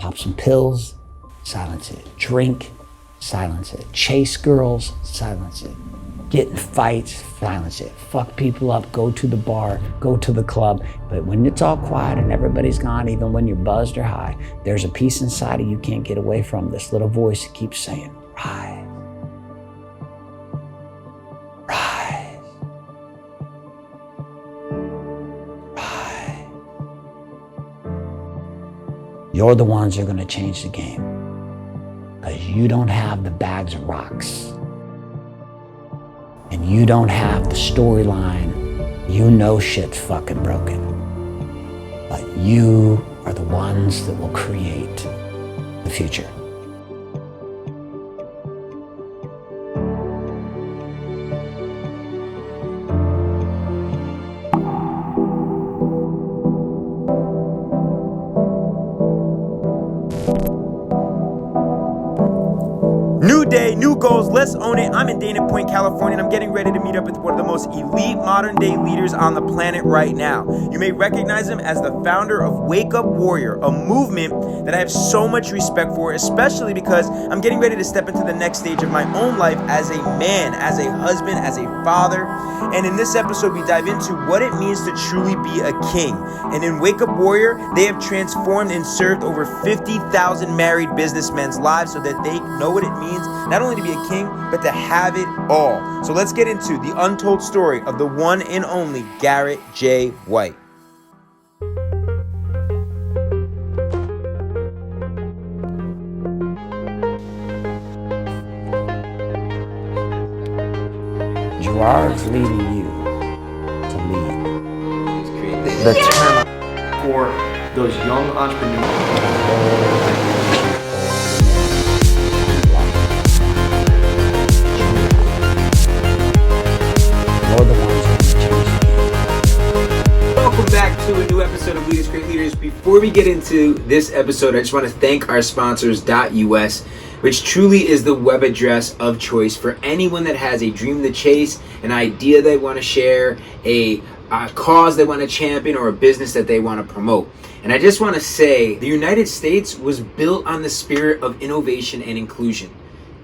Pop some pills, silence it. Drink, silence it. Chase girls, silence it. Get in fights, silence it. Fuck people up, go to the bar, go to the club. But when it's all quiet and everybody's gone, even when you're buzzed or high, there's a piece inside of you can't get away from. This little voice that keeps saying, rise, rise, rise. You're the ones who are gonna change the game. Because you don't have the bags of rocks. And you don't have the storyline. You know shit's fucking broken. But you are the ones that will create the future. New day, new goals, let's own it. I'm in Dana Point, California, and I'm getting ready to meet up with one of the most elite modern day leaders on the planet right now. You may recognize him as the founder of Wake Up Warrior, a movement that I have so much respect for, especially because I'm getting ready to step into the next stage of my own life as a man, as a husband, as a father. And in this episode, we dive into what it means to truly be a king. And in Wake Up Warrior, they have transformed and served over 50,000 married businessmen's lives so that they know what it means not only to be a king, but to have it all. So let's get into the untold story of the one and only Garrett J. White. Gerard's leading you to lead. The term for those young entrepreneurs. Welcome back to a new episode of Leaders Create Leaders. Before we get into this episode, I just want to thank our sponsors, .us, which truly is the web address of choice for anyone that has a dream to chase, an idea they want to share, a cause they want to champion, or a business that they want to promote. And I just want to say, the United States was built on the spirit of innovation and inclusion.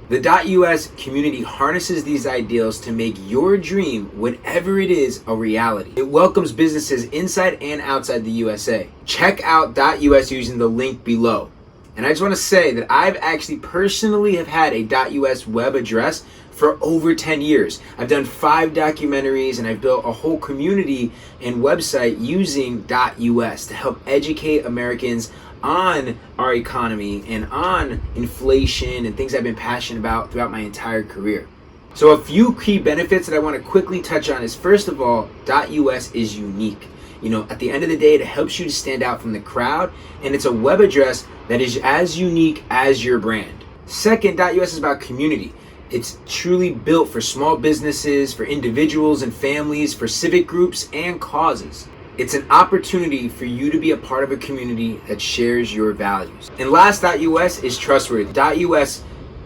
The .us community harnesses these ideals to make your dream, whatever it is, a reality. It welcomes businesses inside and outside the USA. Check out .us using the link below. And I just want to say that I've actually personally have had a .us web address for over 10 years. I've done 5 documentaries and I've built a whole community and website using .us to help educate Americans on our economy and on inflation and things I've been passionate about throughout my entire career. So a few key benefits that I want to quickly touch on is, first of all, .us is unique. You know, at the end of the day, it helps you to stand out from the crowd, and it's a web address that is as unique as your brand. Second, .us is about community. It's truly built for small businesses, for individuals and families, for civic groups and causes. It's an opportunity for you to be a part of a community that shares your values. And last, .us is trustworthy. .us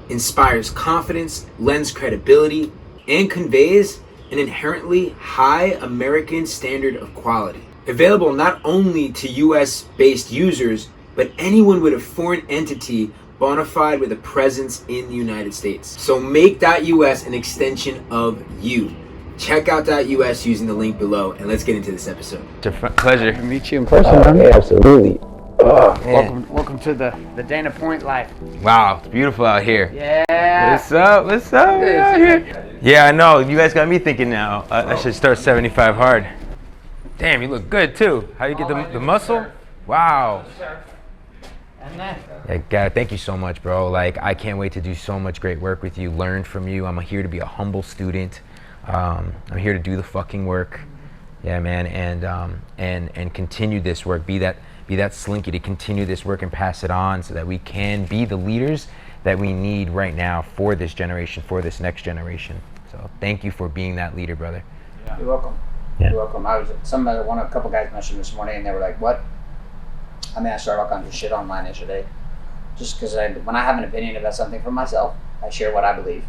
inspires confidence, lends credibility, and conveys an inherently high American standard of quality. Available not only to US-based users, but anyone with a foreign entity bona fide with a presence in the United States. So make .us an extension of you. Check out .us using the link below, and let's get into this episode. It's a pleasure to meet you in person, man. Yeah, absolutely. Welcome to the Dana Point life. Wow, it's beautiful out here. Yeah. What's up? What's up? We out here. Yeah, I know. You guys got me thinking now. I should start 75 hard. Damn, you look good too. How do you get the muscle? Wow. Yeah, Garrett, thank you so much, bro. Like, I can't wait to do so much great work with you, learn from you. I'm here to be a humble student. I'm here to do the fucking work. Yeah, man, and continue this work. Be that slinky to continue this work and pass it on so that we can be the leaders that we need right now for this generation, for this next generation. So thank you for being that leader, brother. Yeah. You're welcome. Yeah. You're welcome. A couple guys mentioned this morning, and they were like, "What?" I mean, I started all kinds of shit online yesterday, just because when I have an opinion about something for myself, I share what I believe.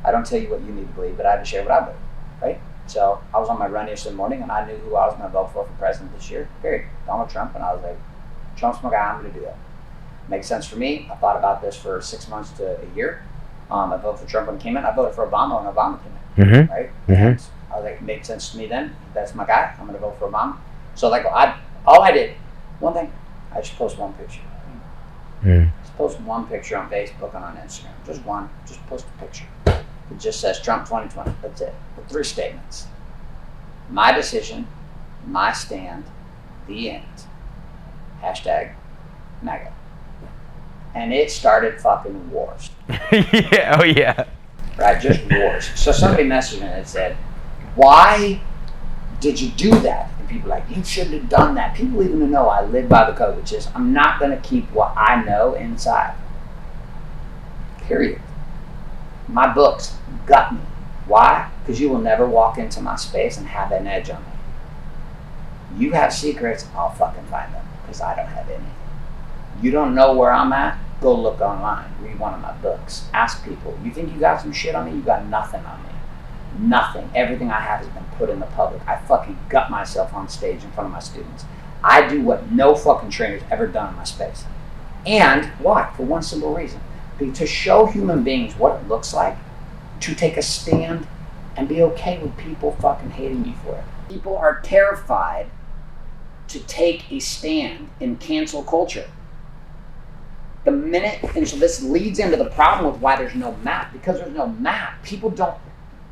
I don't tell you what you need to believe, but I have to share what I believe, right? So I was on my run yesterday morning, and I knew who I was going to vote for president this year, period. Donald Trump, and I was like, Trump's my guy, I'm going to do that. Makes sense for me. I thought about this for 6 months to a year. I voted for Trump when he came in. I voted for Obama when Obama came in, right? And I was like, it made sense to me then. That's my guy. I'm going to vote for Obama. So like, all I did, one thing, I just post one picture. Just post one picture on Facebook and on Instagram. Just one. Just post a picture. It just says Trump 2020. That's it. With 3 statements. My decision, my stand, the end. Hashtag MAGA. And it started fucking wars. Yeah, oh yeah. Right, just wars. So somebody messaged me and said, why did you do that? And people are like, you shouldn't have done that. People even know I live by the code, which is I'm not going to keep what I know inside. Period. My books got me. Why? Because you will never walk into my space and have an edge on me. You have secrets, I'll fucking find them because I don't have any. You don't know where I'm at? Go look online. Read one of my books. Ask people. You think you got some shit on me? You got nothing on me. Nothing. Everything I have has been put in the public. I fucking gut myself on stage in front of my students. I do what no fucking trainer's ever done in my space. And why? For one simple reason. To show human beings what it looks like to take a stand and be okay with people fucking hating you for it. People are terrified to take a stand in cancel culture. The minute, and so this leads into the problem with why there's no map. Because there's no map, people don't,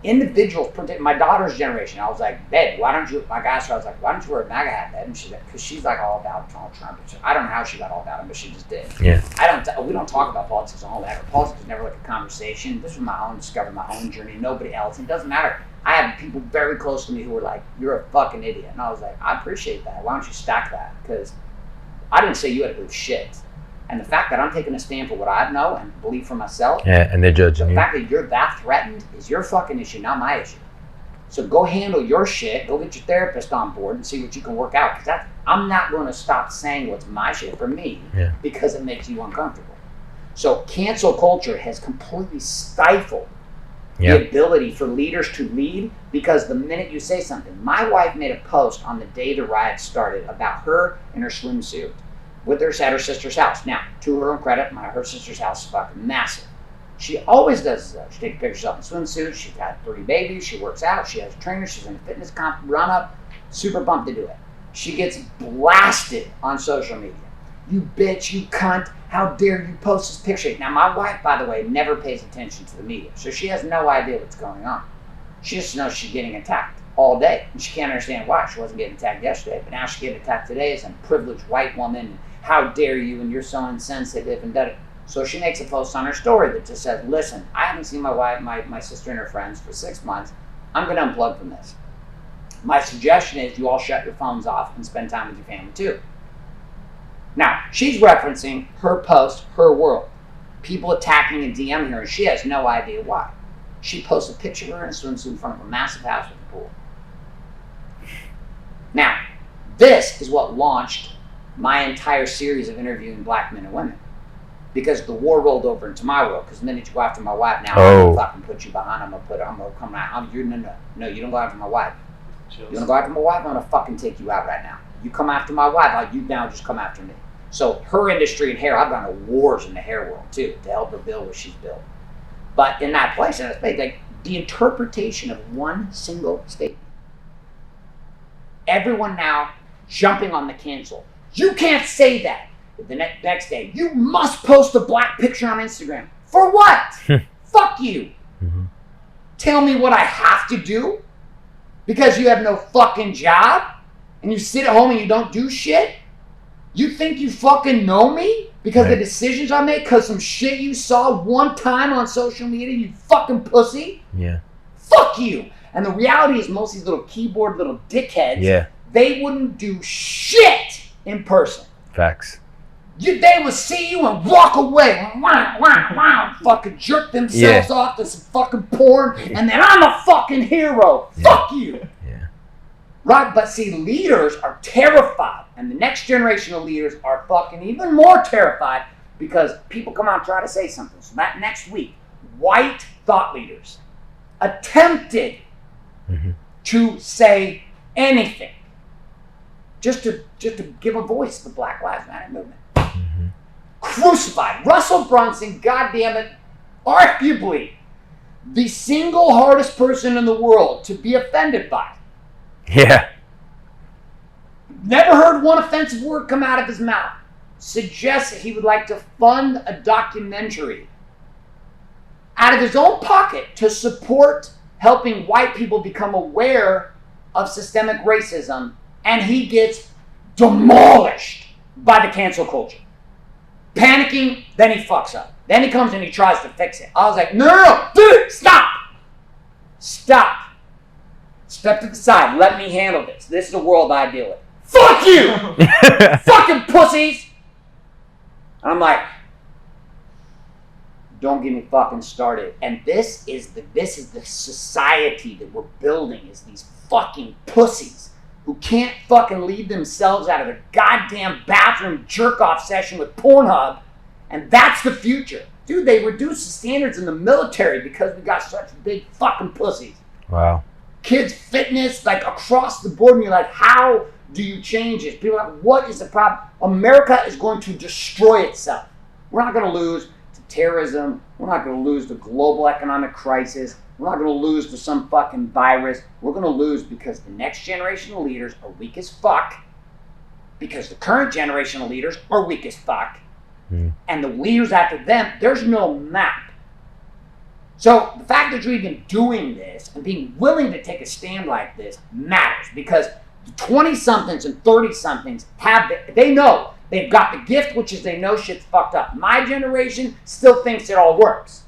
individuals, my daughter's generation, I was like, babe, why don't you, my guys, I was like, why don't you wear a MAGA hat, babe? And she's like, because she's like all about Donald Trump. I don't know how she got all about him, but she just did. Yeah. We don't talk about politics and all that. Politics is never like a conversation. This was my own, discovered my own journey, nobody else. It doesn't matter. I have people very close to me who were like, you're a fucking idiot. And I was like, I appreciate that. Why don't you stack that? Because I didn't say you had to believe shit. And the fact that I'm taking a stand for what I know and believe for myself, Yeah, and they're judging the you. fact that you're that threatened is your fucking issue, not my issue. So go handle your shit, go get your therapist on board and see what you can work out. Because I'm not going to stop saying what's my shit for me because it makes you uncomfortable. So cancel culture has completely stifled the ability for leaders to lead, because the minute you say something, my wife made a post on the day the riot started about her in her swimsuit with her at her sister's house. Now, to her own credit, her sister's house is fucking massive. She always does this. She takes pictures of herself in swimsuits. She's got 3 babies. She works out. She has a trainer. She's in a fitness comp run up. Super pumped to do it. She gets blasted on social media. You bitch, you cunt. How dare you post this picture? Now, my wife, by the way, never pays attention to the media. So she has no idea what's going on. She just knows she's getting attacked all day. And she can't understand why. She wasn't getting attacked yesterday, but now she's getting attacked today as a privileged white woman. How dare you, and you're so insensitive, and that. So she makes a post on her story that just says, listen, I haven't seen my wife, my sister and her friends for 6 months. I'm going to unplug from this. My suggestion is you all shut your phones off and spend time with your family too. Now, she's referencing her post, her world. People attacking and DMing her, and she has no idea why. She posts a picture of her in a swimsuit in front of a massive house with a pool. Now, this is what launched my entire series of interviewing black men and women. Because the war rolled over into my world. Because the minute you go after my wife, now I'm gonna fucking put you behind. I'm gonna come out. No, you don't go after my wife. You wanna go after my wife? I'm gonna fucking take you out right now. You come after my wife, you now just come after me. So her industry in hair, I've gone to wars in the hair world too to help her build what she's built. But in that place, like the interpretation of one single statement. Everyone now jumping on the cancel. You can't say that. The next day, you must post a black picture on Instagram. For what? Fuck you. Mm-hmm. Tell me what I have to do? Because you have no fucking job? And you sit at home and you don't do shit? You think you fucking know me? Because the decisions I make, because some shit you saw one time on social media, you fucking pussy? Yeah. Fuck you. And the reality is most of these little keyboard little dickheads, they wouldn't do shit in person. Facts. They would see you and walk away. Fucking jerk themselves off to some fucking porn. And then I'm a fucking hero. Fuck you. Yeah. Right? But see, leaders are terrified. And the next generation of leaders are fucking even more terrified because people come out and try to say something. So that next week, white thought leaders attempted to say anything. Just to give a voice to the Black Lives Matter movement. crucified. Russell Brunson, goddamn it, arguably the single hardest person in the world to be offended by. Yeah. Never heard one offensive word come out of his mouth. Suggests that he would like to fund a documentary out of his own pocket to support helping white people become aware of systemic racism, and he gets demolished by the cancel culture. Panicking, then he fucks up. Then he comes and he tries to fix it. I was like, no, dude, stop. Stop. Step to the side. Let me handle this. This is the world I deal with. Fuck you! Fucking pussies! I'm like, don't get me fucking started. And this is the society that we're building, is these fucking pussies who can't fucking leave themselves out of a goddamn bathroom jerk-off session with Pornhub, and that's the future. Dude, they reduced the standards in the military because we got such big fucking pussies. Wow. Kids' fitness, like across the board, and you're like, how do you change it? People are like, what is the problem? America is going to destroy itself. We're not going to lose to terrorism. We're not going to lose to global economic crisis. We're not going to lose to some fucking virus. We're going to lose because the next generation of leaders are weak as fuck, because the current generation of leaders are weak as fuck, and the leaders after them, there's no map. So the fact that you're even doing this and being willing to take a stand like this matters, because 20-somethings and 30-somethings they know they've got the gift, which is they know shit's fucked up. My generation still thinks it all works.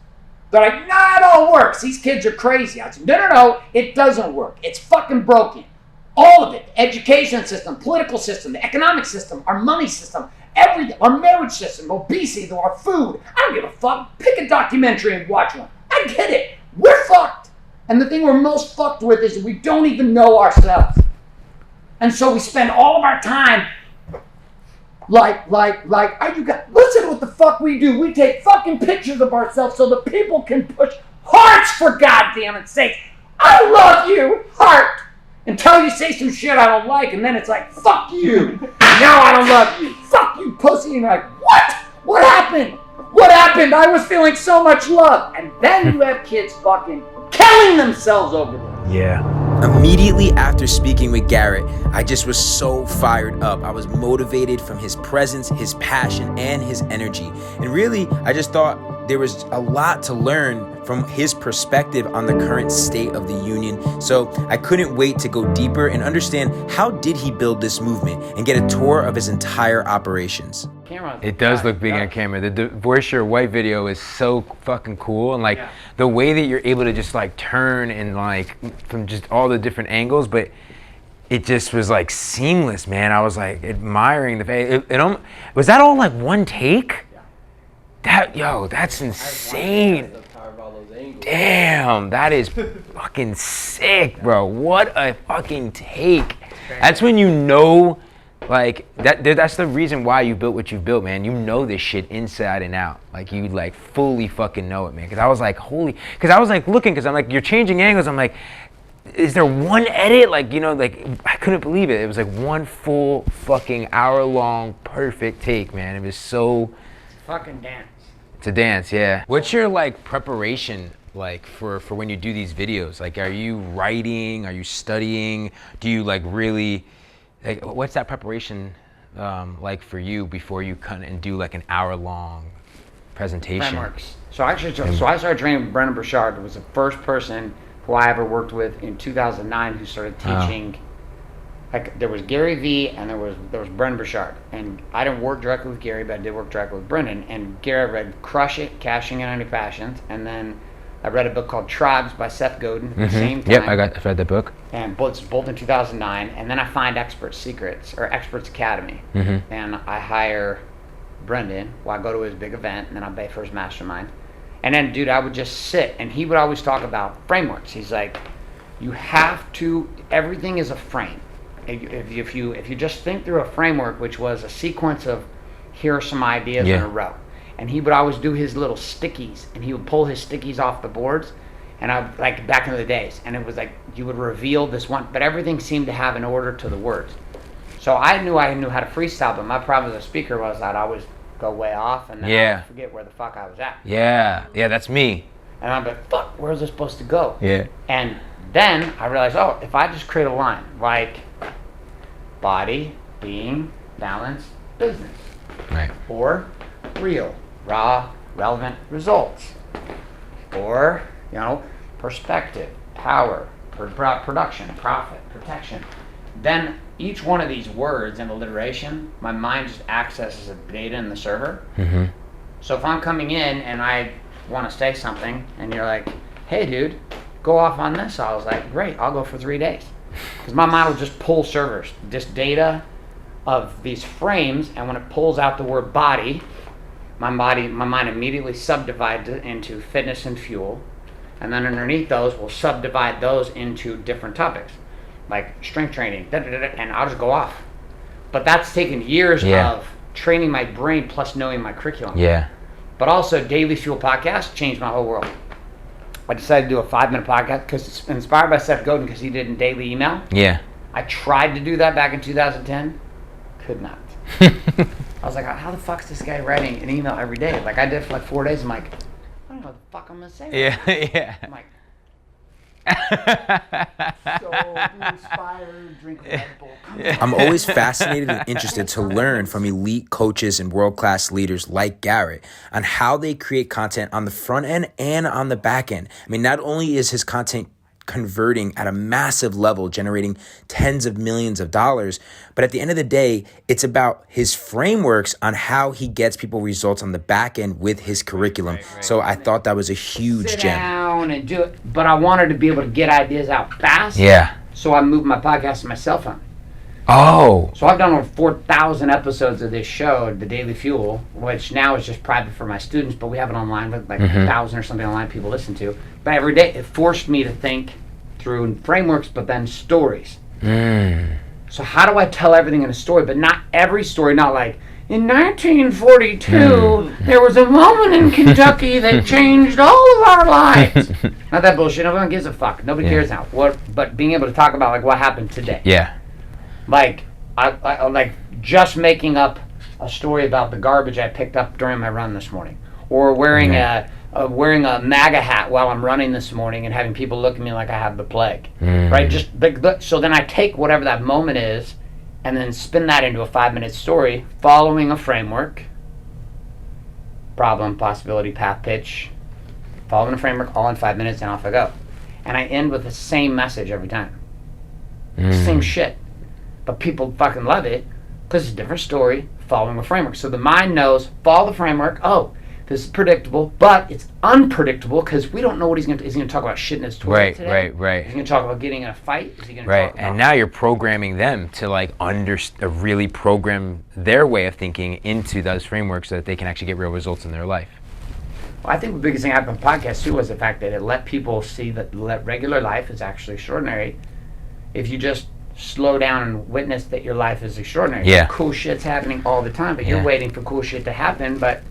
They're like, nah, it all works. These kids are crazy. I said, no, it doesn't work. It's fucking broken. All of it. Education system, political system, the economic system, our money system, everything, our marriage system, obesity, our food. I don't give a fuck. Pick a documentary and watch one. I get it. We're fucked. And the thing we're most fucked with is that we don't even know ourselves. And so we spend all of our time like, you got, listen to what the fuck we do. We take fucking pictures of ourselves so that people can push hearts, for goddamn sake. I love you, heart. Until you say some shit I don't like, and then it's like, fuck you. Now I don't love you. Fuck you, pussy. And you're like, what? What happened? What happened? I was feeling so much love. And then you have kids fucking killing themselves over this. Yeah. Immediately after speaking with Garrett, I just was so fired up. I was motivated from his presence, his passion, and his energy. And really, I just thought there was a lot to learn from his perspective on the current state of the union. So I couldn't wait to go deeper and understand, how did he build this movement, and get a tour of his entire operations. It does look big on camera. The Divorce Your White video is so fucking cool, and like the way that you're able to just like turn and like from just all the different angles, but it just was like seamless, man. I was like admiring the face. Was that all like one take? That's insane. Damn, that is fucking sick, bro. What a fucking take. That's when you know, like, that's the reason why you built what you built, man. You know this shit inside and out. Like, you like fully fucking know it, man. Because I was like, because I was like looking, because I'm like, you're changing angles. I'm like, is there one edit? Like, you know, like, I couldn't believe it. It was like one full fucking hour-long perfect take, man. It was so... Fucking dance. It's a dance, yeah. What's your like preparation like for when you do these videos? Like, are you writing? Are you studying? Do you like really, like, what's that preparation like for you before you come and do like an hour-long presentation? Frameworks. So I started training with Brendan Burchard, who was the first person who I ever worked with in 2009 who started teaching. Like, there was Gary Vee and there was Brendan Burchard, and I didn't work directly with Gary, but I did work directly with Brendan. And Gary read Crush It, Cashing In on Your Passions, and then I read a book called Tribes by Seth Godin at the same time. Yep, I read that book. And both in 2009. And then I find Expert Secrets, or Experts Academy, and I hire Brendan. Well, I go to his big event, and then I pay for his mastermind. And then, dude, I would just sit, and he would always talk about frameworks. He's like, you have to, everything is a frame. If you just think through a framework, which was a sequence of, here are some ideas in a row. And he would always do his little stickies, and he would pull his stickies off the boards, and like back in the days, and it was like you would reveal this one, but everything seemed to have an order to the words. So I knew how to freestyle, but my problem as a speaker was that I was go way off, and then Yeah. I forget where the fuck I was at. Yeah, that's me. And I'm like, fuck, where's this supposed to go? Yeah. And then I realized, oh, if I just create a line like body, being, balance, business, Right. or real, raw, relevant results, or, you know, perspective, power, production, profit, protection, then each one of these words in alliteration, my mind just accesses the data in the server. Mm-hmm. So if I'm coming in and I want to say something and you're like, hey dude, go off on this, I was like, great, I'll go for 3 days. Because my mind will just pull servers, just data of these frames, and when it pulls out the word body, my mind immediately subdivides it into fitness and fuel, and then underneath those we'll subdivide those into different topics, like strength training, and I'll just go off. But that's taken years of training my brain plus knowing my curriculum. Yeah. But also, Daily Fuel podcast changed my whole world. I decided to do a 5-minute podcast because it's inspired by Seth Godin because he did in daily email. Yeah. I tried to do that back in 2010. Could not. I was like, how the fuck's this guy writing an email every day? Like, I did it for like 4 days. I'm like, I don't know what the fuck I'm going to say. Yeah, yeah. I'm like, so be inspired, drink Red Bull. I'm always fascinated and interested to learn from elite coaches and world-class leaders like Garrett on how they create content on the front end and on the back end. I mean, not only is his content converting at a massive level, generating tens of millions of dollars, but at the end of the day, it's about his frameworks on how he gets people results on the back end with his curriculum. So I thought that was a huge Sit gem. down and do it. But I wanted to be able to get ideas out fast. Yeah. So I moved my podcast to my cell phone. Oh. So I've done over 4,000 episodes of this show, The Daily Fuel, which now is just private for my students, but we have it online with like 1,000 or something online people listen to. But every day it forced me to think through frameworks, but then stories. So how do I tell everything in a story, but not every story, not like, in 1942, there was a moment in Kentucky that changed all of our lives. Not that bullshit. No one gives a fuck. Nobody cares now. But being able to talk about like what happened today. Yeah. Like, I like just making up a story about the garbage I picked up during my run this morning, or wearing a MAGA hat while I'm running this morning and having people look at me like I have the plague, right? Just so then I take whatever that moment is, and then spin that into a 5-minute story following a framework: problem, possibility, path, pitch. Following a framework, all in 5 minutes, and off I go. And I end with the same message every time. Same shit. But people fucking love it because it's a different story following a framework. So the mind knows, follow the framework. Oh, this is predictable, but it's unpredictable because we don't know what he's going to. Is he going to talk about shit in his toilet today? Right. Is he going to talk about getting in a fight? Is he going to Right. talk about... And now you're programming them to like really program their way of thinking into those frameworks so that they can actually get real results in their life. Well, I think the biggest thing I happened with podcasts too was the fact that it let people see that regular life is actually extraordinary if you just slow down and witness that your life is extraordinary. Yeah. Cool shit's happening all the time, but you're waiting for cool shit to happen, but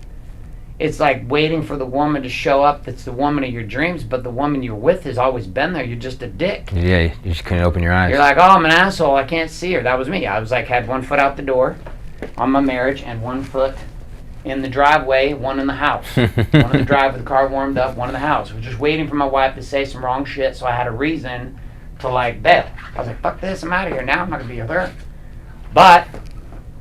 it's like waiting for the woman to show up that's the woman of your dreams, but the woman you're with has always been there. You're just a dick. Yeah, you just couldn't open your eyes. You're like, oh, I'm an asshole. I can't see her. That was me. I was like, had one foot out the door on my marriage and one foot in the driveway, one in the house. One in the drive with the car warmed up, one in the house. I was just waiting for my wife to say some wrong shit, so I had a reason to like bail. I was like, fuck this, I'm out of here now. I'm not going to be with her. But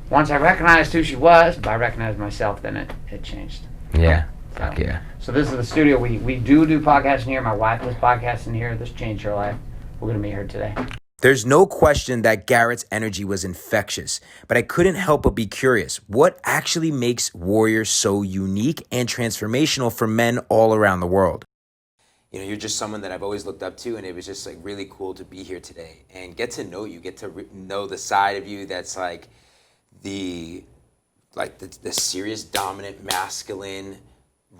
once I recognized who she was, I recognized myself, then it changed. Yeah. Fuck yeah. So this is the studio. We do podcasting here. My wife was podcasting here. This changed her life. We're going to meet her today. There's no question that Garrett's energy was infectious, but I couldn't help but be curious. What actually makes Warrior so unique and transformational for men all around the world? You know, you're just someone that I've always looked up to, and it was just like really cool to be here today and get to know you, get to know the side of you that's like the serious, dominant, masculine,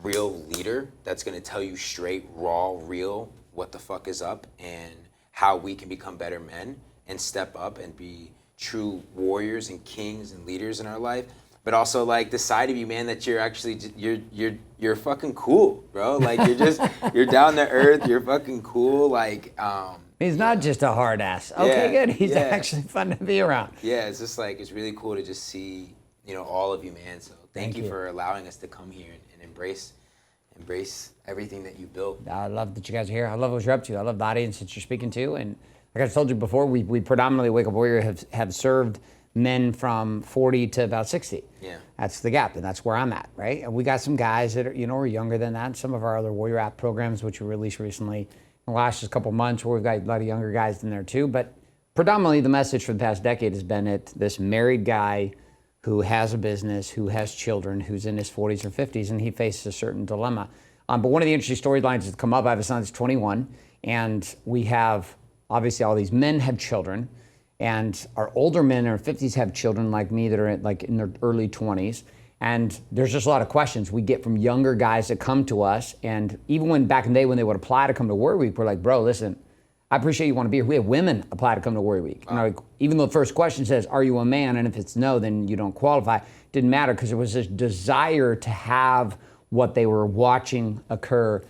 real leader that's going to tell you straight, raw, real what the fuck is up and how we can become better men and step up and be true warriors and kings and leaders in our life. But also like the side of you, man, that you're actually you're fucking cool, bro. Like you're down to earth. You're fucking cool. Like He's not just a hard ass. Okay, good. He's actually fun to be around. Yeah, it's just like it's really cool to just see all of you, man. So Thank you for allowing us to come here and embrace everything that you built. I love that you guys are here. I love what you're up to. I love the audience that you're speaking to. And like I told you before, we predominantly Wake Up Warrior have served men from 40 to about 60. Yeah. That's the gap, and that's where I'm at, right? And we got some guys that are younger than that. Some of our other Warrior App programs, which we released recently in the last just couple months, where we've got a lot of younger guys in there too. But predominantly the message for the past decade has been this married guy who has a business, who has children, who's in his 40s or 50s, and he faces a certain dilemma. But one of the interesting storylines that's come up, I have a son that's 21, and we have, obviously all these men have children, and our older men in our 50s have children like me that are in their early 20s. And there's just a lot of questions we get from younger guys that come to us. And even when back in the day when they would apply to come to Warrior Week, we're like, bro, listen, I appreciate you want to be here. We have women apply to come to Warrior Week. Wow. And even though the first question says, are you a man? And if it's no, then you don't qualify. Didn't matter, because there was this desire to have what they were watching occur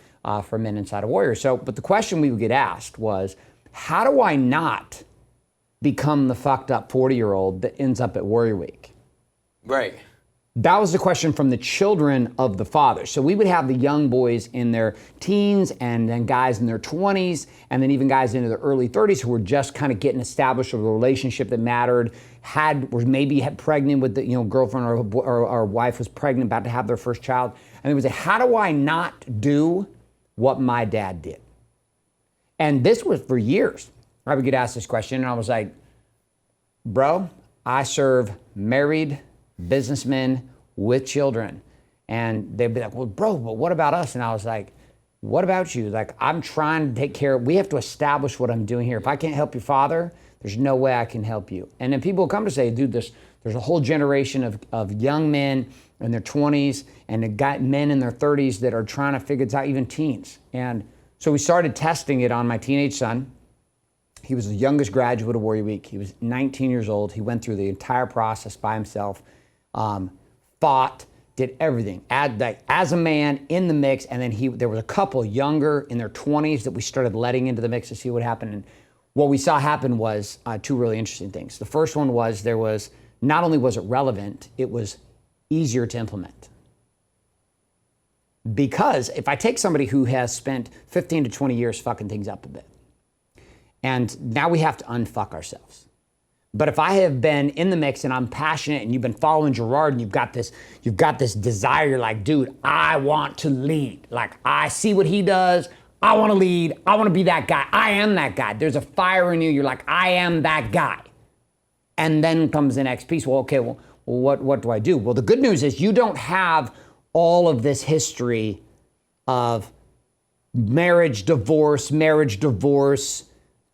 for men inside of Warrior. So, but the question we would get asked was, how do I not become the fucked up 40-year-old that ends up at Warrior Week? Right. That was the question from the children of the fathers. So we would have the young boys in their teens, and then guys in their 20s, and then even guys into their early 30s who were just kind of getting established with a relationship that mattered, maybe had pregnant with the girlfriend, or wife was pregnant, about to have their first child. And they would say, how do I not do what my dad did? And this was for years. I would get asked this question, and I was like, bro, I serve married businessmen with children. And they'd be like, well, bro, but what about us? And I was like, what about you? Like, I'm trying to take care we have to establish what I'm doing here. If I can't help your father, there's no way I can help you. And then people come to say, dude, there's a whole generation of young men in their 20s and men in their 30s that are trying to figure this out, even teens. And so we started testing it on my teenage son. He was the youngest graduate of Warrior Week. He was 19 years old. He went through the entire process by himself, fought, did everything as a man in the mix. And then there was a couple younger in their 20s that we started letting into the mix to see what happened. And what we saw happen was two really interesting things. The first one was not only was it relevant, it was easier to implement. Because if I take somebody who has spent 15 to 20 years fucking things up a bit, and now we have to unfuck ourselves. But if I have been in the mix and I'm passionate, and you've been following Gerard, and you've got this desire, you're like, dude, I want to lead. Like, I see what he does. I want to lead. I want to be that guy. I am that guy. There's a fire in you. You're like, I am that guy. And then comes the next piece. Well, okay, what do I do? Well, the good news is you don't have all of this history of marriage, divorce,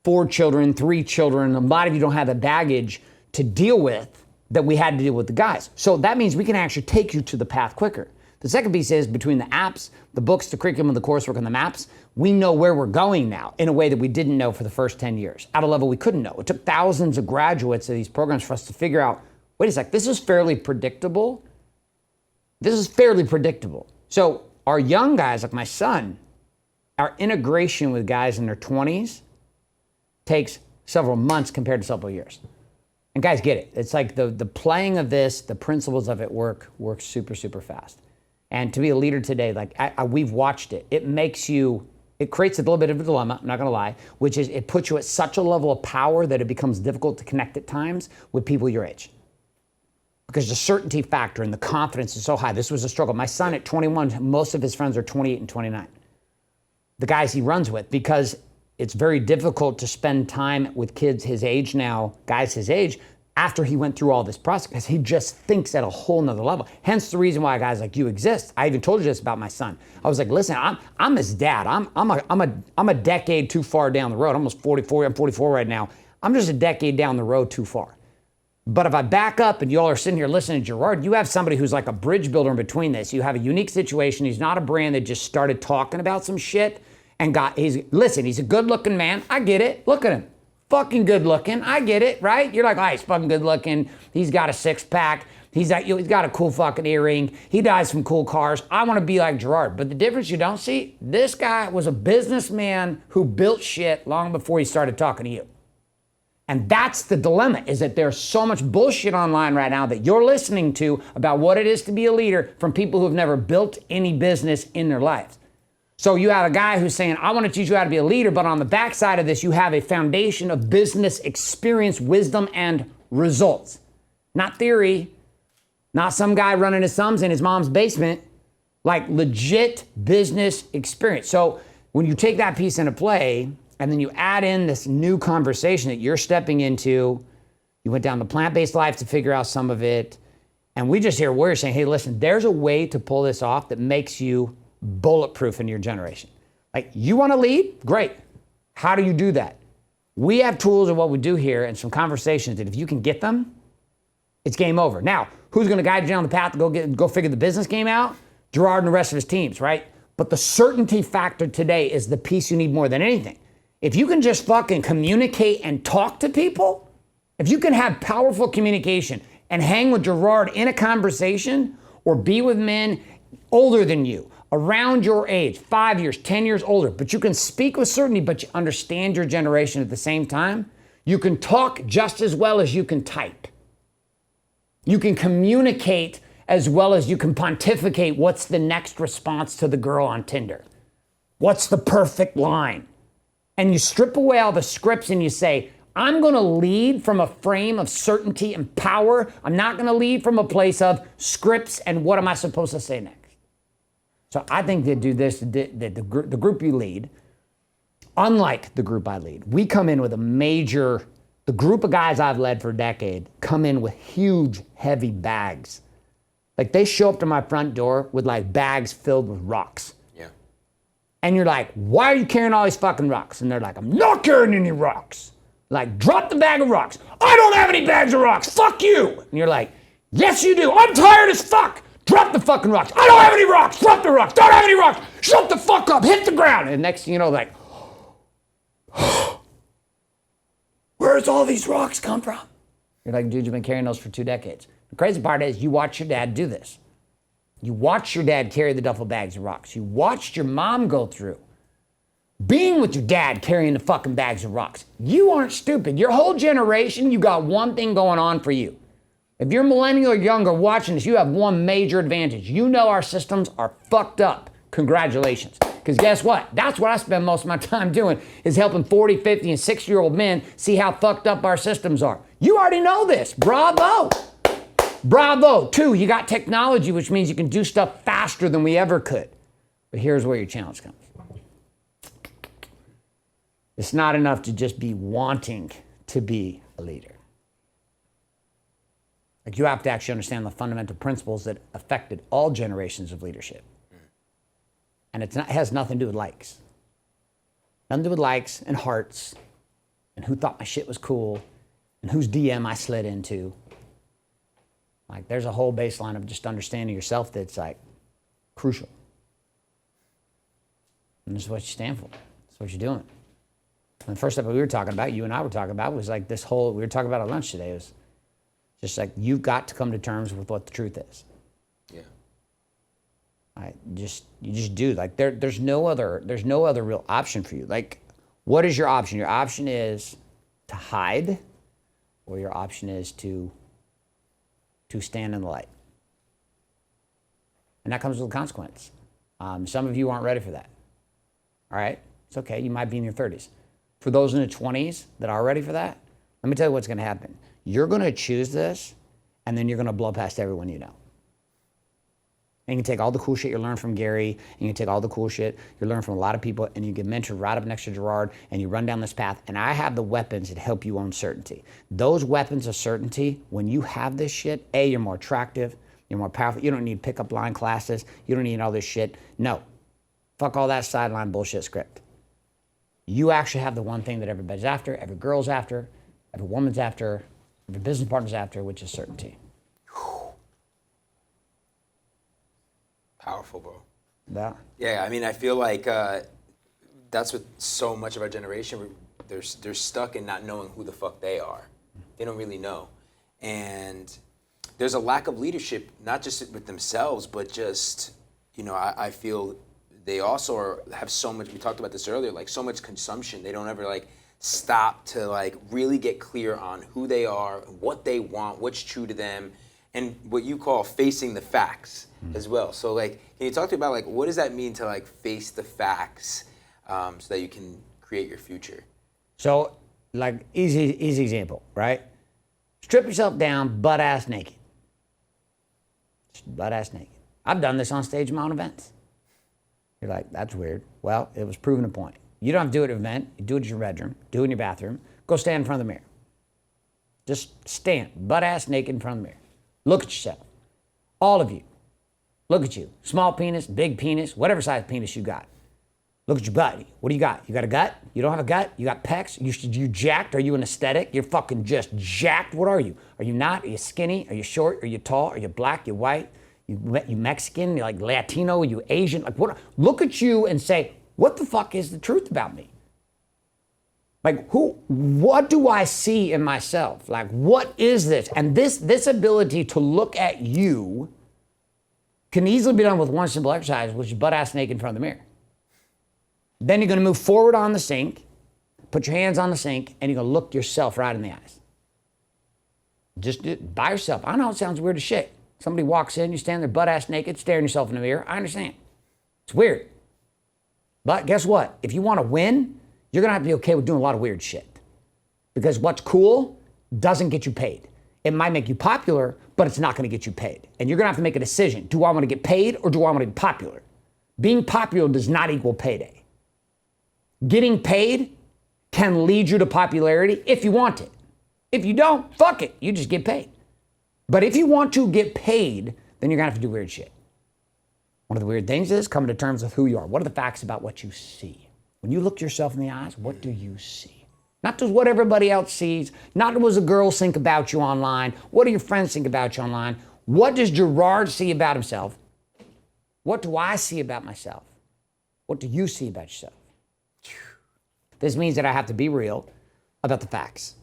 4 children, 3 children. A lot of you don't have the baggage to deal with that we had to deal with the guys. So that means we can actually take you to the path quicker. The second piece is, between the apps, the books, the curriculum, the coursework, and the maps, we know where we're going now in a way that we didn't know for the first 10 years. At a level we couldn't know. It took thousands of graduates of these programs for us to figure out, wait a sec, this is fairly predictable. So our young guys, like my son, our integration with guys in their 20s takes several months compared to several years. And guys get it. It's like the playing of this, the principles of it work super, super fast. And to be a leader today, like we've watched it. It creates a little bit of a dilemma, I'm not gonna lie, which is it puts you at such a level of power that it becomes difficult to connect at times with people your age. Because the certainty factor and the confidence is so high. This was a struggle. My son at 21, most of his friends are 28 and 29. The guys he runs with, because it's very difficult to spend time with kids his age now, guys his age, after he went through all this process, because he just thinks at a whole nother level. Hence the reason why guys like you exist. I even told you this about my son. I was like, listen, I'm his dad. I'm a decade too far down the road. I'm almost 44. I'm 44 right now. I'm just a decade down the road too far. But if I back up and you all are sitting here listening to Gerard, you have somebody who's like a bridge builder in between this. You have a unique situation. He's not a brand that just started talking about some shit and he's a good looking man. I get it. Look at him. Fucking good looking. I get it, right? You're like, oh, he's fucking good looking. He's got a 6-pack. He's got a cool fucking earring. He drives some cool cars. I want to be like Gerard. But the difference you don't see, this guy was a businessman who built shit long before he started talking to you. And that's the dilemma, is that there's so much bullshit online right now that you're listening to about what it is to be a leader from people who have never built any business in their lives. So you have a guy who's saying, I want to teach you how to be a leader, but on the backside of this, you have a foundation of business experience, wisdom, and results. Not theory, not some guy running his thumbs in his mom's basement, like legit business experience. So when you take that piece into play, and then you add in this new conversation that you're stepping into, you went down the plant-based life to figure out some of it, and we just hear warriors saying, hey, listen, there's a way to pull this off that makes you bulletproof in your generation. Like, you want to lead? Great. How do you do that? We have tools of what we do here and some conversations that if you can get them, it's game over. Now, who's going to guide you down the path to go figure the business game out? Gerard and the rest of his teams, right? But the certainty factor today is the piece you need more than anything. If you can just fucking communicate and talk to people, if you can have powerful communication and hang with Gerard in a conversation or be with men older than you, around your age, 5 years, 10 years older, but you can speak with certainty, but you understand your generation at the same time, you can talk just as well as you can type. You can communicate as well as you can pontificate what's the next response to the girl on Tinder. What's the perfect line? And you strip away all the scripts and you say, I'm going to lead from a frame of certainty and power. I'm not going to lead from a place of scripts and what am I supposed to say next. So I think they do this, that the group you lead, unlike the group I lead, we come in with the group of guys I've led for a decade come in with huge, heavy bags. Like they show up to my front door with like bags filled with rocks. And you're like, why are you carrying all these fucking rocks? And they're like, I'm not carrying any rocks. Like, drop the bag of rocks. I don't have any bags of rocks. Fuck you. And you're like, yes, you do. I'm tired as fuck. Drop the fucking rocks. I don't have any rocks. Drop the rocks. Don't have any rocks. Shut the fuck up. Hit the ground. And next thing you know, like, where's all these rocks come from? You're like, dude, you've been carrying those for 2 decades. The crazy part is you watch your dad do this. You watched your dad carry the duffel bags of rocks. You watched your mom go through being with your dad carrying the fucking bags of rocks. You aren't stupid. Your whole generation, you got one thing going on for you. If you're millennial or younger watching this, you have one major advantage. You know our systems are fucked up. Congratulations. Because guess what? That's what I spend most of my time doing, is helping 40, 50, and 60-year-old men see how fucked up our systems are. You already know this. Bravo. Bravo. 2, you got technology, which means you can do stuff faster than we ever could. But here's where your challenge comes. It's not enough to just be wanting to be a leader. Like, you have to actually understand the fundamental principles that affected all generations of leadership. And it has nothing to do with likes. Nothing to do with likes and hearts and who thought my shit was cool and whose DM I slid into. Like, there's a whole baseline of just understanding yourself that's like crucial. And this is what you stand for. This is what you're doing. And the first step we were talking about, you and I were talking about, was like this whole, we were talking about at lunch today, was just like, you've got to come to terms with what the truth is. Yeah. You just do. Like, there's no other real option for you. Like, what is your option? Your option is to hide, or your option is to stand in the light. And that comes with a consequence. Some of you aren't ready for that. All right? It's okay. You might be in your 30s. For those in the 20s that are ready for that, let me tell you what's going to happen. You're going to choose this, and then you're going to blow past everyone you know. And you can take all the cool shit you learn from Gary, and you can take all the cool shit you learn from a lot of people, and you get mentored right up next to Gerard, and you run down this path, and I have the weapons that help you own certainty. Those weapons of certainty, when you have this shit, A, you're more attractive, you're more powerful. You don't need pickup line classes. You don't need all this shit. No. Fuck all that sideline bullshit script. You actually have the one thing that everybody's after, every girl's after, every woman's after, every business partner's after, which is certainty. Powerful, bro. Yeah. Yeah, I mean, I feel like that's what so much of our generation, they're stuck in not knowing who the fuck they are. They don't really know. And there's a lack of leadership, not just with themselves, but just, you know, I feel they also have so much, we talked about this earlier, like so much consumption. They don't ever like stop to like really get clear on who they are, what they want, what's true to them, and what you call facing the facts as well. So like, can you talk to me about like, what does that mean to like face the facts so that you can create your future? So like easy example, right? Strip yourself down butt ass naked. Just butt ass naked. I've done this on stage in my own events. You're like, that's weird. Well, it was proven a point. You don't have to do it at an event. You do it in your bedroom. Do it in your bathroom. Go stand in front of the mirror. Just stand butt ass naked in front of the mirror. Look at yourself. All of you. Look at you. Small penis, big penis, whatever size penis you got. Look at your butt. What do you got? You got a gut? You don't have a gut? You got pecs? You jacked? Are you an aesthetic? You're fucking just jacked. What are you? Are you not? Are you skinny? Are you short? Are you tall? Are you black? You white? You Mexican? You like Latino? Are you Asian? Like what? Look at you and say, what the fuck is the truth about me? Like what do I see in myself? Like what is this? And this ability to look at you can easily be done with one simple exercise, which is butt ass naked in front of the mirror. Then you're gonna move forward on the sink, put your hands on the sink, and you're gonna look yourself right in the eyes. Just do it by yourself. I know it sounds weird as shit. Somebody walks in, you stand there butt ass naked, staring yourself in the mirror. I understand. It's weird. But guess what? If you wanna win, you're gonna have to be okay with doing a lot of weird shit. Because what's cool doesn't get you paid. It might make you popular, but it's not gonna get you paid. And you're gonna have to make a decision. Do I wanna get paid or do I wanna be popular? Being popular does not equal payday. Getting paid can lead you to popularity if you want it. If you don't, fuck it, you just get paid. But if you want to get paid, then you're gonna have to do weird shit. One of the weird things is coming to terms with who you are. What are the facts about what you see? When you look yourself in the eyes, what do you see? Not just what everybody else sees, not what the girls think about you online, what do your friends think about you online, what does Gerard see about himself? What do I see about myself? What do you see about yourself? This means that I have to be real about the facts.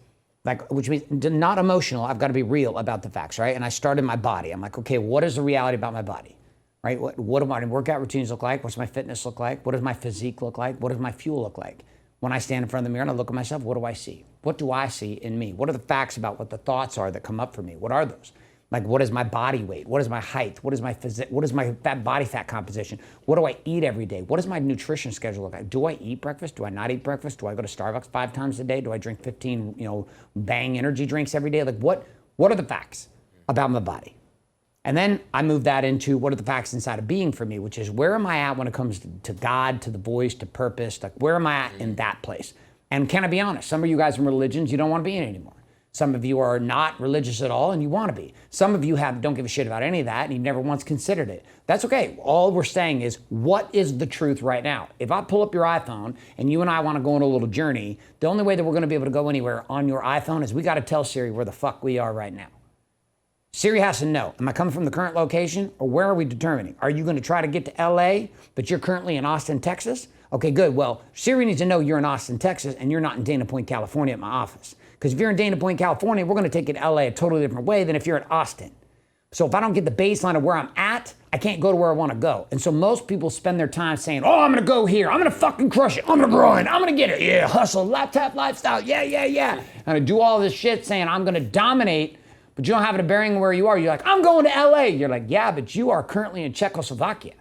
Like, which means not emotional, I've got to be real about the facts, right? And I start in my body. I'm like, okay, what is the reality about my body? Right? What do my workout routines look like? What's my fitness look like? What does my physique look like? What does my fuel look like? When I stand in front of the mirror and I look at myself, what do I see? What do I see in me? What are the facts about what the thoughts are that come up for me? What are those? Like, what is my body weight? What is my height? What is my physique? What is my body fat composition? What do I eat every day? What does my nutrition schedule look like? Do I eat breakfast? Do I not eat breakfast? Do I go to Starbucks 5 times a day? Do I drink 15, Bang energy drinks every day? Like, what are the facts about my body? And then I move that into what are the facts inside of being for me, which is where am I at when it comes to God, to the voice, to purpose? Like, where am I at in that place? And can I be honest? Some of you guys from religions, you don't want to be in anymore. Some of you are not religious at all and you want to be. Some of you don't give a shit about any of that and you've never once considered it. That's okay. All we're saying is, what is the truth right now? If I pull up your iPhone and you and I want to go on a little journey, the only way that we're going to be able to go anywhere on your iPhone is we got to tell Siri where the fuck we are right now. Siri has to know, am I coming from the current location or where are we determining? Are you going to try to get to LA, but you're currently in Austin, Texas? Okay, good. Well, Siri needs to know you're in Austin, Texas, and you're not in Dana Point, California at my office. Because if you're in Dana Point, California, we're going to take it to LA a totally different way than if you're at Austin. So if I don't get the baseline of where I'm at, I can't go to where I want to go. And so most people spend their time saying, oh, I'm going to go here. I'm going to fucking crush it. I'm going to grind. I'm going to get it. Yeah, hustle, laptop lifestyle. Yeah. I'm going to do all this shit saying I'm going to dominate, but you don't have a bearing where you are. You're like, I'm going to LA. You're like, yeah, but you are currently in Czechoslovakia.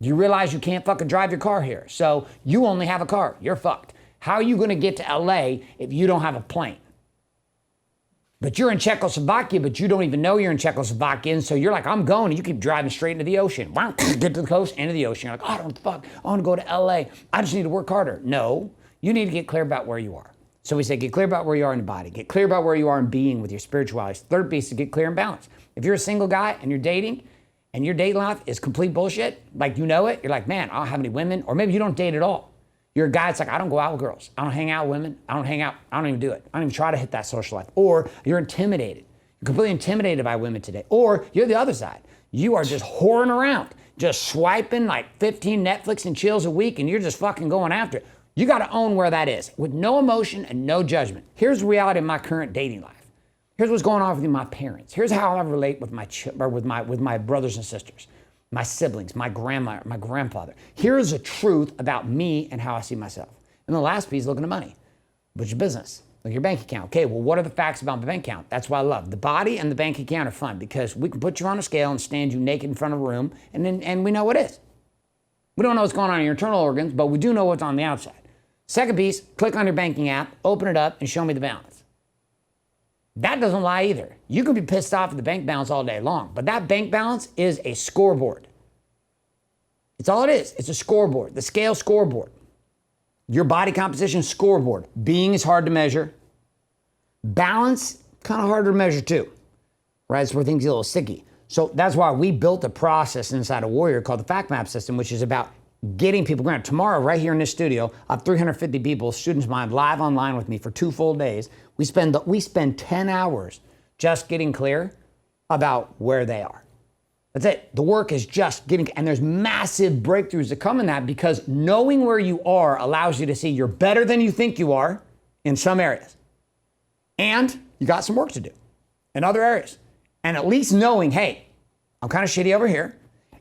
Do you realize you can't fucking drive your car here? So you only have a car. You're fucked. How are you going to get to LA if you don't have a plane? But you're in Czechoslovakia, but you don't even know you're in Czechoslovakia. And so you're like, I'm going, and you keep driving straight into the ocean. Get to the coast, into the ocean. You're like, oh, fuck, I want to go to LA. I just need to work harder. No, you need to get clear about where you are. So we say, get clear about where you are in your body. Get clear about where you are in being with your spirituality. Third piece is get clear and balanced. If you're a single guy and you're dating, and your dating life is complete bullshit, like you know it, you're like, man, I don't have any women, or maybe you don't date at all. You're a guy that's like, I don't go out with girls. I don't hang out with women. I don't hang out. I don't even do it. I don't even try to hit that social life. Or you're intimidated. You're completely intimidated by women today. Or you're the other side. You are just whoring around, just swiping like 15 Netflix and chills a week, and you're just fucking going after it. You got to own where that is with no emotion and no judgment. Here's the reality of my current dating life. Here's what's going on with my parents. Here's how I relate with my brothers and sisters, my siblings, my grandma, my grandfather. Here's the truth about me and how I see myself. And the last piece, looking at money. But your business, like your bank account. Okay, well, what are the facts about the bank account? That's what I love. The body and the bank account are fun because we can put you on a scale and stand you naked in front of a room, and we know what it is. We don't know what's going on in your internal organs, but we do know what's on the outside. Second piece, click on your banking app, open it up, and show me the balance. That doesn't lie either. You can be pissed off at the bank balance all day long, but that bank balance is a scoreboard. It's all it is. It's a scoreboard, the scale scoreboard. Your body composition scoreboard. Being is hard to measure. Balance, kind of harder to measure too, right? It's where things get a little sticky. So that's why we built a process inside of Warrior called the Fact Map System, which is about getting people. Granted, tomorrow, right here in this studio, I have 350 people, students of mine, live online with me for 2 full days. We spend 10 hours just getting clear about where they are. That's it. The work is just getting, and there's massive breakthroughs that come in that because knowing where you are allows you to see you're better than you think you are in some areas. And you got some work to do in other areas. And at least knowing, hey, I'm kind of shitty over here,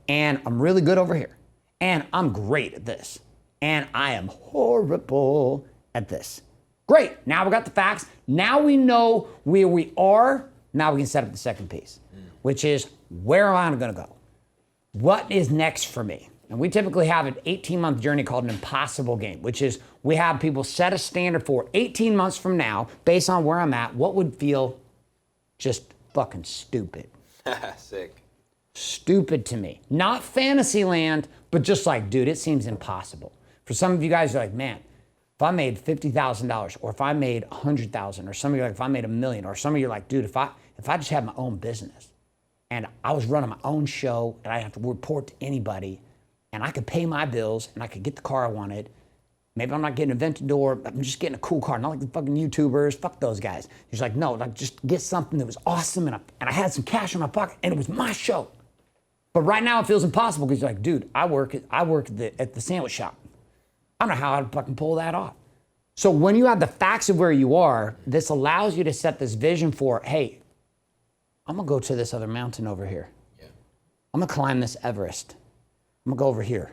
and I'm really good over here, and I'm great at this, and I am horrible at this. Great. Now we got the facts. Now we know where we are. Now we can set up the second piece, which is where am I going to go? What is next for me? And we typically have an 18-month journey called an impossible game, which is we have people set a standard for 18 months from now, based on where I'm at, what would feel just fucking stupid. Sick. Stupid to me. Not fantasy land, but just like, dude, it seems impossible. For some of you guys, you're like, man, if I made $50,000 or if I made $100,000 or some of you are like, if I made $1 million or some of you are like, dude, if I just had my own business and I was running my own show and I didn't have to report to anybody and I could pay my bills and I could get the car I wanted. Maybe I'm not getting a Aventador, I'm just getting a cool car, not like the fucking YouTubers, fuck those guys. He's like, no, like just get something that was awesome and I had some cash in my pocket and it was my show. But right now it feels impossible because you're like, dude, I work at the sandwich shop. I don't know how I'd fucking pull that off. So when you have the facts of where you are, this allows you to set this vision for, hey, I'm gonna go to this other mountain over here. Yeah. I'm gonna climb this Everest. I'm gonna go over here.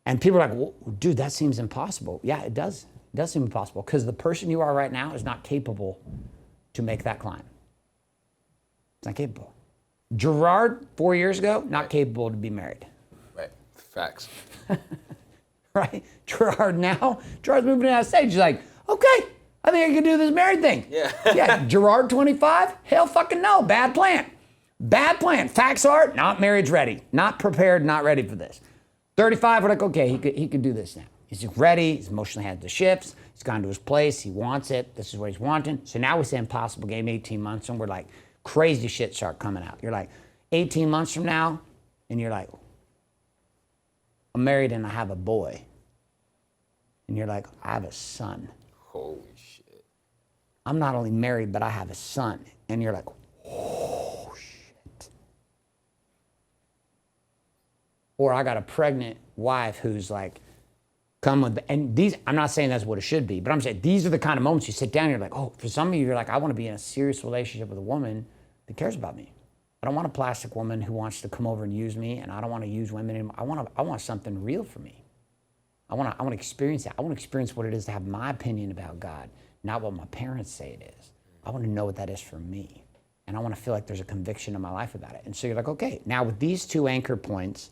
And people are like, well, dude, that seems impossible. Yeah, it does. It does seem impossible because the person you are right now is not capable to make that climb. It's not capable. Gerard, 4 years ago, not capable to be married. Right. Facts. Right? Gerard's moving to the United States. He's like, okay, I think I can do this married thing. Yeah. Yeah, Gerard, 25? Hell fucking no. Bad plan. Bad plan. Facts are, not marriage ready. Not prepared, not ready for this. 35, we're like, okay, he could do this now. He's ready, he's emotionally had the shifts, he's gone to his place, he wants it, this is what he's wanting. So now we say impossible game, 18 months, and we're like, crazy shit start coming out. You're like, 18 months from now, and you're like, I'm married and I have a boy. And you're like, I have a son. Holy shit. I'm not only married, but I have a son. And you're like, oh shit. Or I got a pregnant wife who's like, come with, and these, I'm not saying that's what it should be, but I'm saying these are the kind of moments you sit down and you're like, oh, for some of you, you're like, I want to be in a serious relationship with a woman that cares about me. I don't want a plastic woman who wants to come over and use me, and I don't want to use women anymore. I want something real for me. I want to experience that. I want to experience what it is to have my opinion about God, not what my parents say it is. I want to know what that is for me. And I want to feel like there's a conviction in my life about it. And so you're like, okay, now with these 2 anchor points,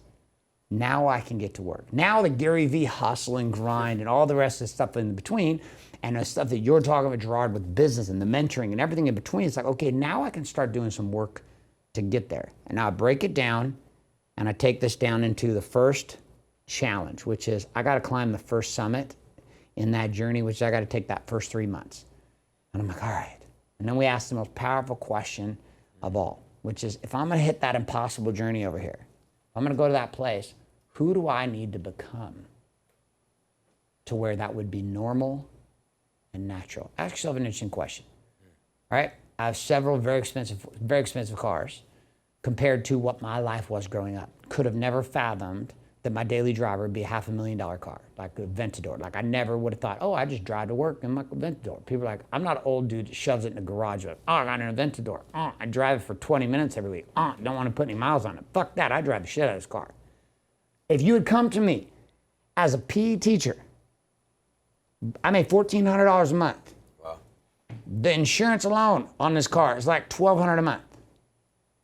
now I can get to work. Now the Gary V hustle and grind and all the rest of the stuff in between, and the stuff that you're talking about, Gerard, with business and the mentoring and everything in between, it's like, okay, now I can start doing some work to get there. And now I break it down, and I take this down into the first challenge, which is I got to climb the first summit in that journey, which I got to take that first 3 months. And I'm like, all right. And then we ask the most powerful question of all, which is, if I'm going to hit that impossible journey over here, if I'm going to go to that place, who do I need to become to where that would be normal and natural? Ask yourself an interesting question. All right? I have several very expensive cars compared to what my life was growing up. Could have never fathomed that my daily driver would be a $500,000 car, like a Aventador. Like I never would have thought, oh, I just drive to work in my Aventador. People are like, I'm not an old dude that shoves it in the garage. Like, oh, I got an Aventador. Oh, I drive it for 20 minutes every week. Oh, don't want to put any miles on it. Fuck that, I drive the shit out of this car. If you had come to me as a PE teacher I made $1,400 a month. Wow. The insurance alone on this car is like $1,200 a month.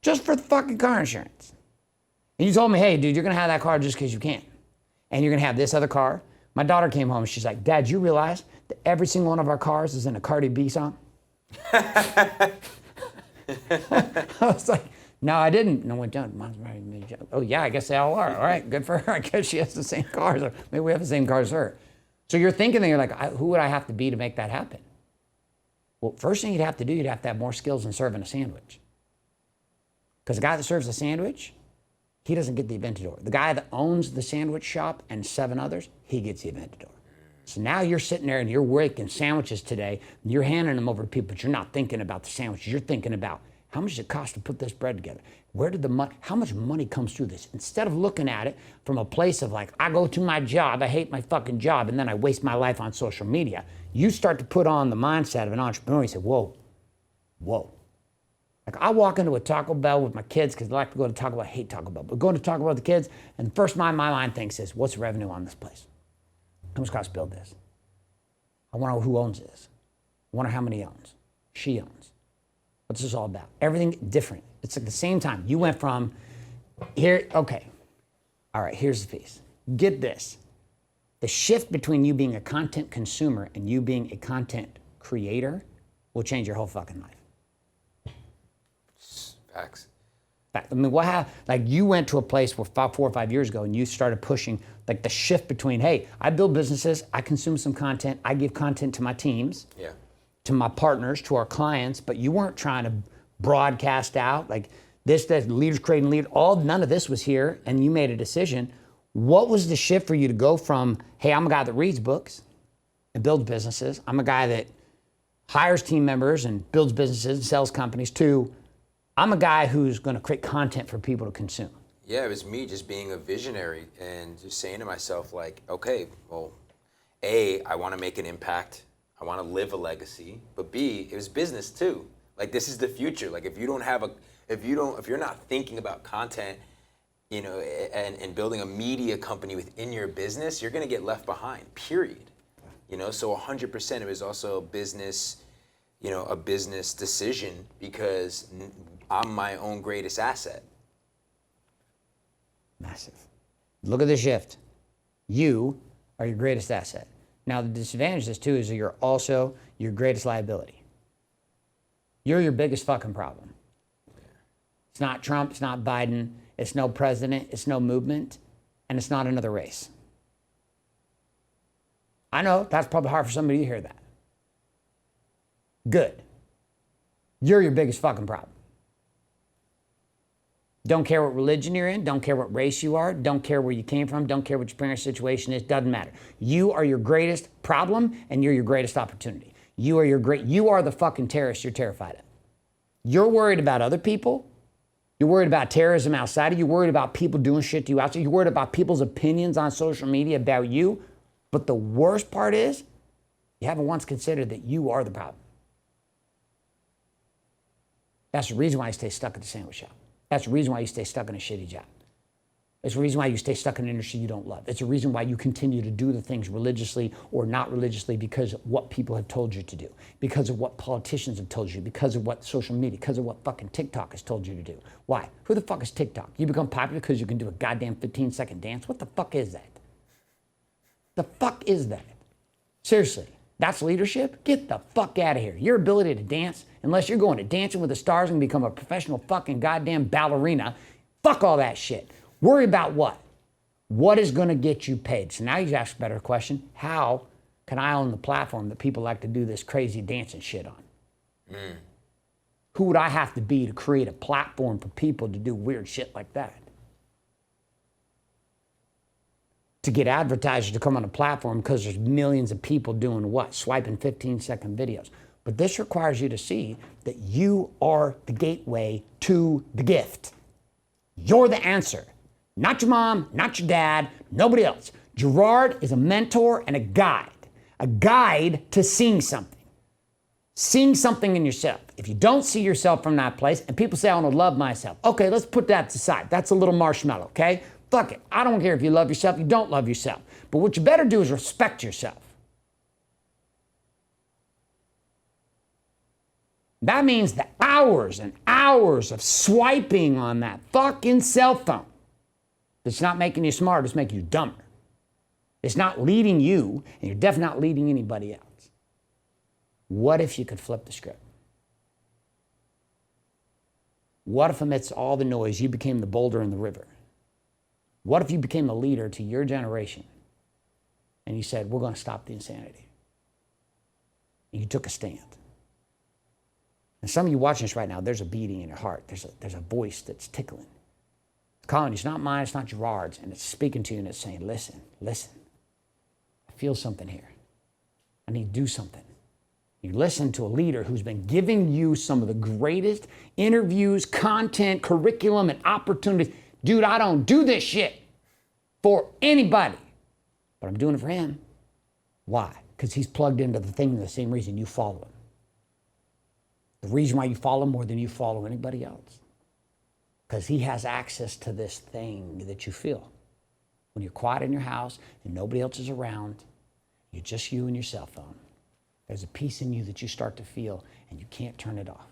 Just for the fucking car insurance. And you told me, hey, dude, you're going to have that car just because you can. And you're going to have this other car. My daughter came home and she's like, Dad, you realize that every single one of our cars is in a Cardi B song? I was like, no, I didn't. And I went down. Mom's married me. Oh, yeah, I guess they all are. All right, good for her. I guess she has the same cars. Or maybe we have the same cars as her. So you're thinking that you're like, who would I have to be to make that happen? Well, first thing you'd have to do, you'd have to have more skills in serving a sandwich. Because the guy that serves the sandwich, he doesn't get the Aventador. The guy that owns the sandwich shop and 7 others, he gets the Aventador. So now you're sitting there and you're making sandwiches today, and you're handing them over to people, but you're not thinking about the sandwiches. You're thinking about how much does it cost to put this bread together? Where did the money, how much money comes through this? Instead of looking at it from a place of like, I go to my job, I hate my fucking job, and then I waste my life on social media, you start to put on the mindset of an entrepreneur. You say, whoa. Like I walk into a Taco Bell with my kids because I like to go to Taco Bell. I hate Taco Bell, but going to Taco Bell with the kids, and the first my mind thinks is, what's the revenue on this place? How much cost to build this? I wonder who owns this. I wonder how many he owns. She owns. What's this all about? Everything different. It's like the same time. You went from here, okay. All right, here's the piece. Get this. The shift between you being a content consumer and you being a content creator will change your whole fucking life. Facts. I mean, what happened? Like you went to a place where 4 or 5 years ago and you started pushing like the shift between, hey, I build businesses, I consume some content, I give content to my teams, to my partners, to our clients, but you weren't trying to broadcast out like this, that leaders creating leaders, none of this was here, and you made a decision. What was the shift for you to go from, hey, I'm a guy that reads books and builds businesses, I'm a guy that hires team members and builds businesses and sells companies, to I'm a guy who's going to create content for people to consume? Yeah, it was me just being a visionary and just saying to myself, like, okay, well, A, I want to make an impact. I want to live a legacy. But B, it was business too. Like, this is the future. Like, if you're not thinking about content, you know, and building a media company within your business, you're going to get left behind, period. You know, so 100% it was also a business decision because I'm my own greatest asset. Massive. Look at the shift. You are your greatest asset. Now, the disadvantage of this too is that you're also your greatest liability. You're your biggest fucking problem. It's not Trump, it's not Biden, it's no president, it's no movement, and it's not another race. I know that's probably hard for somebody to hear that. Good. You're your biggest fucking problem. Don't care what religion you're in, don't care what race you are, don't care where you came from, don't care what your parents' situation is, doesn't matter. You are your greatest problem and you're your greatest opportunity. You are the fucking terrorist you're terrified of. You're worried about other people. You're worried about terrorism outside of you. You're worried about people doing shit to you outside. You're worried about people's opinions on social media about you. But the worst part is, you haven't once considered that you are the problem. That's the reason why you stay stuck at the sandwich shop. That's the reason why you stay stuck in a shitty job. It's the reason why you stay stuck in an industry you don't love. It's the reason why you continue to do the things religiously or not religiously because of what people have told you to do, because of what politicians have told you, because of what social media, because of what fucking TikTok has told you to do. Why? Who the fuck is TikTok? You become popular because you can do a goddamn 15-second dance? What the fuck is that? The fuck is that? Seriously. That's leadership? Get the fuck out of here. Your ability to dance, unless you're going to Dancing with the Stars and become a professional fucking goddamn ballerina, fuck all that shit. Worry about what? What is going to get you paid? So now you ask a better question. How can I own the platform that people like to do this crazy dancing shit on? Who would I have to be to create a platform for people to do weird shit like that? To get advertisers to come on a platform because there's millions of people doing what? Swiping 15-second videos. But this requires you to see that you are the gateway to the gift. You're the answer. Not your mom, not your dad, nobody else. Gerard is a mentor and a guide to seeing something. Seeing something in yourself. If you don't see yourself from that place, and people say, I want to love myself. Okay, let's put that aside. That's a little marshmallow, okay? Fuck it. I don't care if you love yourself, you don't love yourself. But what you better do is respect yourself. That means the hours and hours of swiping on that fucking cell phone. It's not making you smarter, it's making you dumber. It's not leading you, and you're definitely not leading anybody else. What if you could flip the script? What if amidst all the noise, you became the boulder in the river? What if you became a leader to your generation, and you said, we're going to stop the insanity? And you took a stand. And some of you watching this right now, there's a beating in your heart. There's a voice that's tickling. It's calling you. It's not mine, it's not Gerard's. And it's speaking to you and it's saying, listen, listen. I feel something here. I need to do something. You listen to a leader who's been giving you some of the greatest interviews, content, curriculum, and opportunities. Dude, I don't do this shit for anybody, but I'm doing it for him. Why? Because he's plugged into the thing the same reason you follow him. The reason why you follow him more than you follow anybody else. Because he has access to this thing that you feel. When you're quiet in your house and nobody else is around, you're just you and your cell phone. There's a peace in you that you start to feel and you can't turn it off.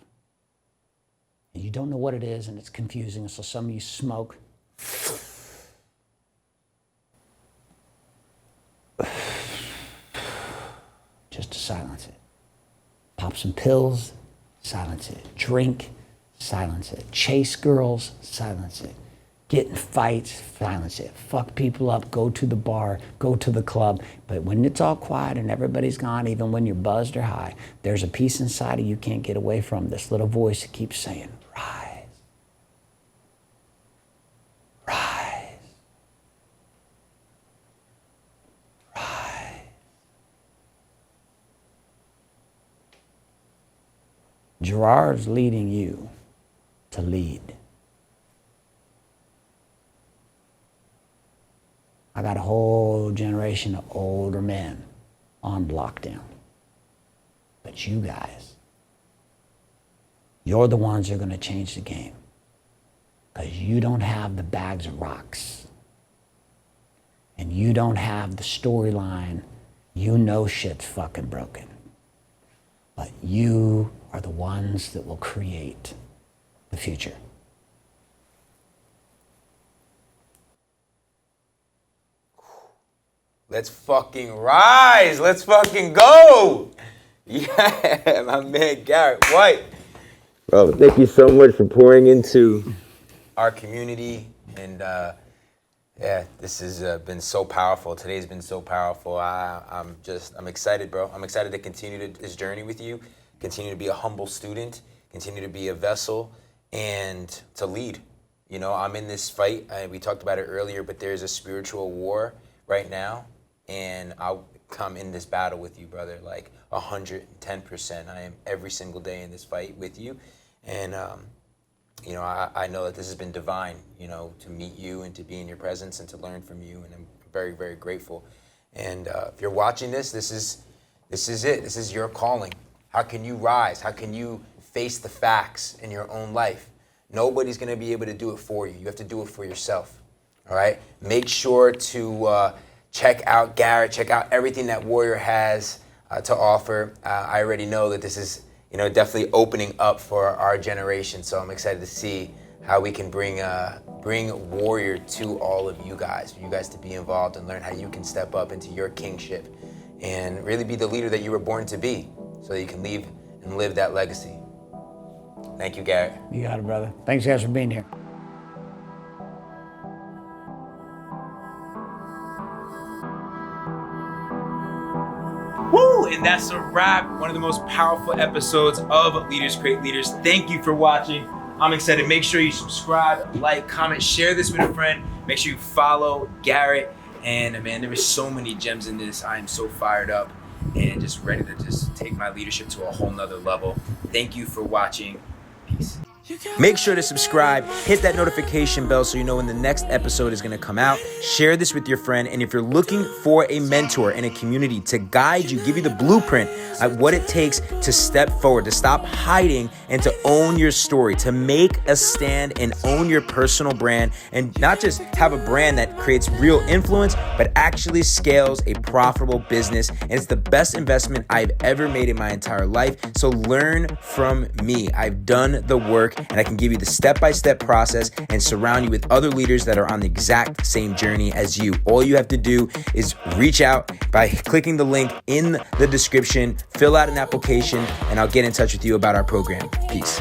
And you don't know what it is and it's confusing, so some of you smoke. Just to silence it. Pop some pills, silence it. Drink, silence it. Chase girls, silence it. Get in fights, silence it. Fuck people up, go to the bar, go to the club. But when it's all quiet and everybody's gone, even when you're buzzed or high, there's a peace inside of you can't get away from. This little voice that keeps saying, rise. Rise. Rise. Gerard's leading you to lead. I got a whole generation of older men on lockdown. But you guys, you're the ones that are going to change the game. Because you don't have the bags of rocks. And you don't have the storyline. You know shit's fucking broken. But you are the ones that will create the future. Let's fucking rise. Let's fucking go. Yeah, my man Garrett White. Bro, thank you so much for pouring into our community. And yeah, this has been so powerful. Today's been so powerful. I'm excited, bro. I'm excited to continue this journey with you, continue to be a humble student, continue to be a vessel, and to lead. You know, I'm in this fight. We talked about it earlier, but there's a spiritual war right now. And I'll come in this battle with you, brother, like 110%. I am every single day in this fight with you. And, you know, I know that this has been divine, you know, to meet you and to be in your presence and to learn from you. And I'm very, very grateful. And if you're watching this, this is it. This is your calling. How can you rise? How can you face the facts in your own life? Nobody's going to be able to do it for you. You have to do it for yourself. All right? Make sure to check out Garrett, check out everything that Warrior has to offer. I already know that this is, you know, definitely opening up for our generation. So I'm excited to see how we can bring Warrior to all of you guys, for you guys to be involved and learn how you can step up into your kingship and really be the leader that you were born to be, so that you can leave and live that legacy. Thank you, Garrett. You got it, brother. Thanks, guys, for being here. Woo! And that's a wrap. One of the most powerful episodes of Leaders Create Leaders. Thank you for watching. I'm excited. Make sure you subscribe, like, comment, share this with a friend. Make sure you follow Garrett. And man, there is so many gems in this. I am so fired up and just ready to just take my leadership to a whole nother level. Thank you for watching. Peace. Make sure to subscribe, hit that notification bell so you know when the next episode is going to come out. Share this with your friend. And if you're looking for a mentor and a community to guide you, give you the blueprint of what it takes to step forward, to stop hiding and to own your story, to make a stand and own your personal brand, and not just have a brand that creates real influence, but actually scales a profitable business. And it's the best investment I've ever made in my entire life. So learn from me. I've done the work, and I can give you the step-by-step process and surround you with other leaders that are on the exact same journey as you. All you have to do is reach out by clicking the link in the description, fill out an application, and I'll get in touch with you about our program. Peace.